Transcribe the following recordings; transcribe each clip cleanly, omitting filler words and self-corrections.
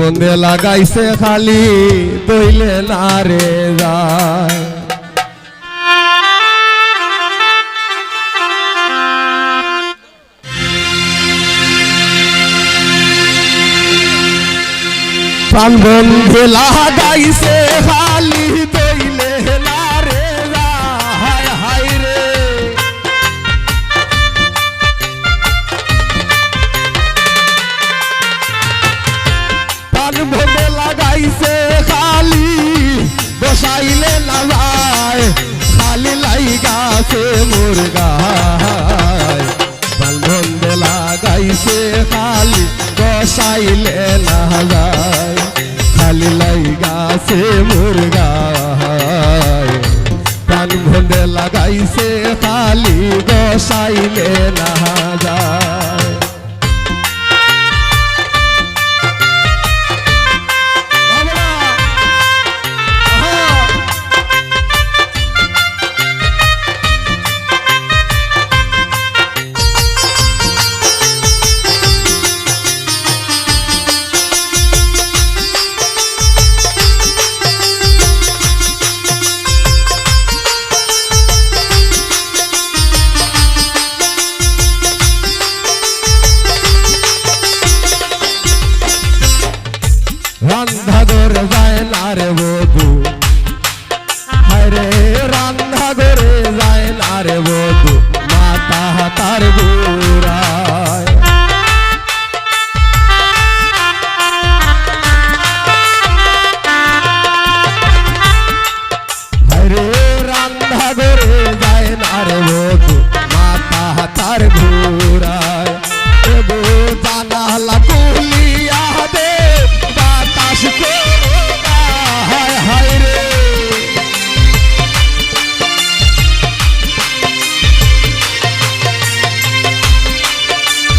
বন্ধে লাগাইছে খালি দইলে না রে যায় প্রাণ বন্ধে লাগাইছে খালি দইলে না রে যায় হায় রে প্রাণ বন্ধে লাগাইছে খালি বসাইলে না যায় খালি লাইগাছে মোর গায় প্রাণ বন্ধে লাগাইছে খালি বসাইলে না যায় খালি লাইগাছে মোর গায় প্রাণ বন্ধে লাগাইছে খালি বসাইলে না যায় রান্ধা ঘরে যায় না রে বধু হরে রান্ধা ঘরে যায় না রে বধু মাতা হাতার বুড়ায় হরে রান্ধা ঘরে যায় না রে বধু মাতা হাতার বুড়ায় দেবো জানালা কুলিয়া দে হায় হায় রে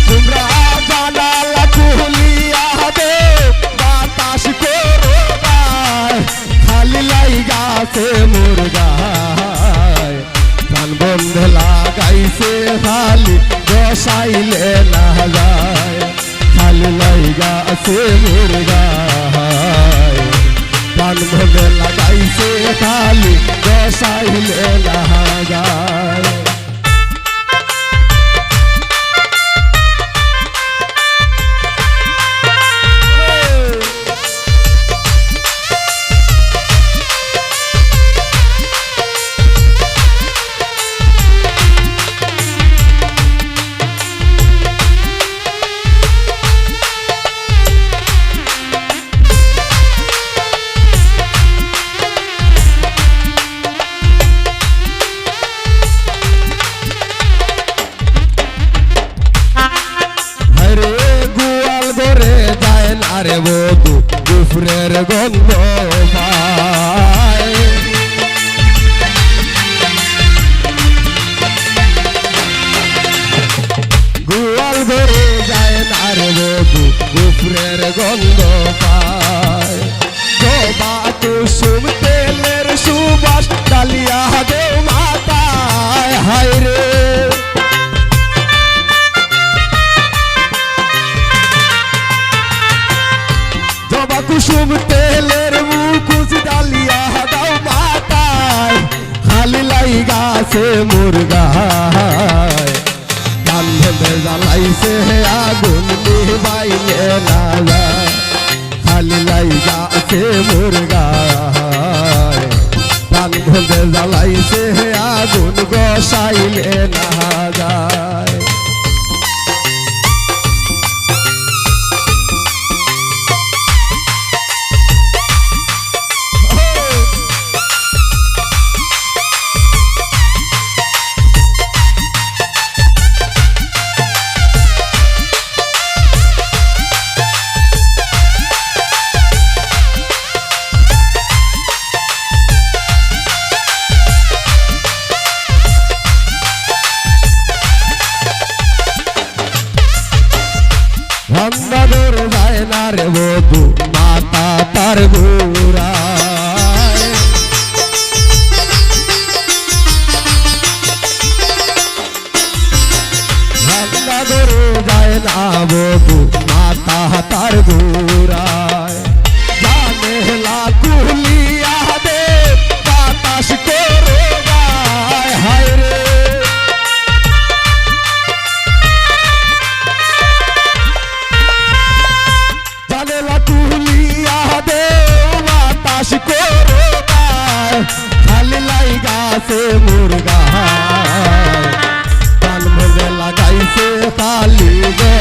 তোমরা জানালা খুলিয়া দে বাতাস করো গায় খালি লাইগাছে মোর গায় প্রাণ বন্ধে লাগাইছে খালি বসাইলে না যায় খালি লাইগাছে মোর গায় প্রাণ বন্ধে লাগাইছে খালি বসাইলে না যায় আরে বধু গুফরের গন্ধ পায় গোয়াল ঘরে যায় না রে বধু গুফরের গন্ধ পায় জবা কুসুম তেলের সুবাস ডালিয়া দে মাতায় হায় রে কুসুম তেলের মুখোশ ডালিয়া দাও মাতায় খালি লাইগাছে মোর গায় প্রাণ বন্ধে জ্বালাইছে আগুন নিভাইলে না যায় খালি লাইগাছে মোর গায় প্রাণ বন্ধে জ্বালাইছে আগুন বসাইলে না যায় রান্নাঘর যায় না রে বধু মাতা তার ঘুরায় রান্নাঘর যায় না বধু মাতা তার ঘুরায়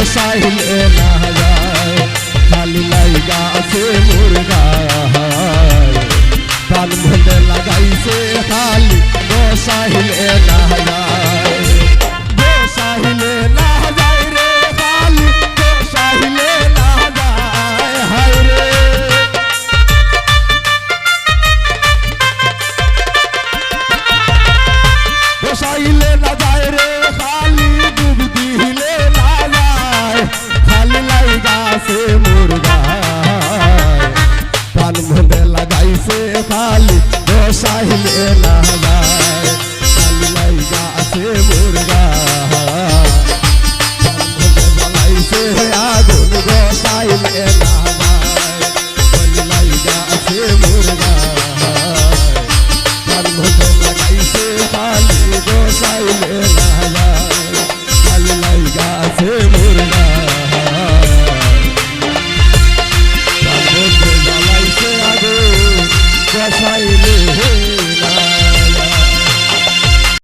বসাইলে না যায় খালি লাইগা আছে মুরগা প্রাণ মনে লাগাইছে খালি বসাইলে না যায় বসাইলে না যায় রে খালি বসাইলে না যায় হায় রে বসাইলে না যায় রে খালি ডুব দিলে না যায় খালি লাইগা আছে মুরগা প্রাণ মনে লাগাইছে খালি বসাইলে না যায় খালি লাইগা আছে মুরগা প্রাণ মনে লাগাইছে আগুন বসাইলে না যায় খালি লাইগা আছে মুরগা প্রাণ মনে লাগাইছে খালি বসাইলে না যায় খালি লাইগা আছে মুরগা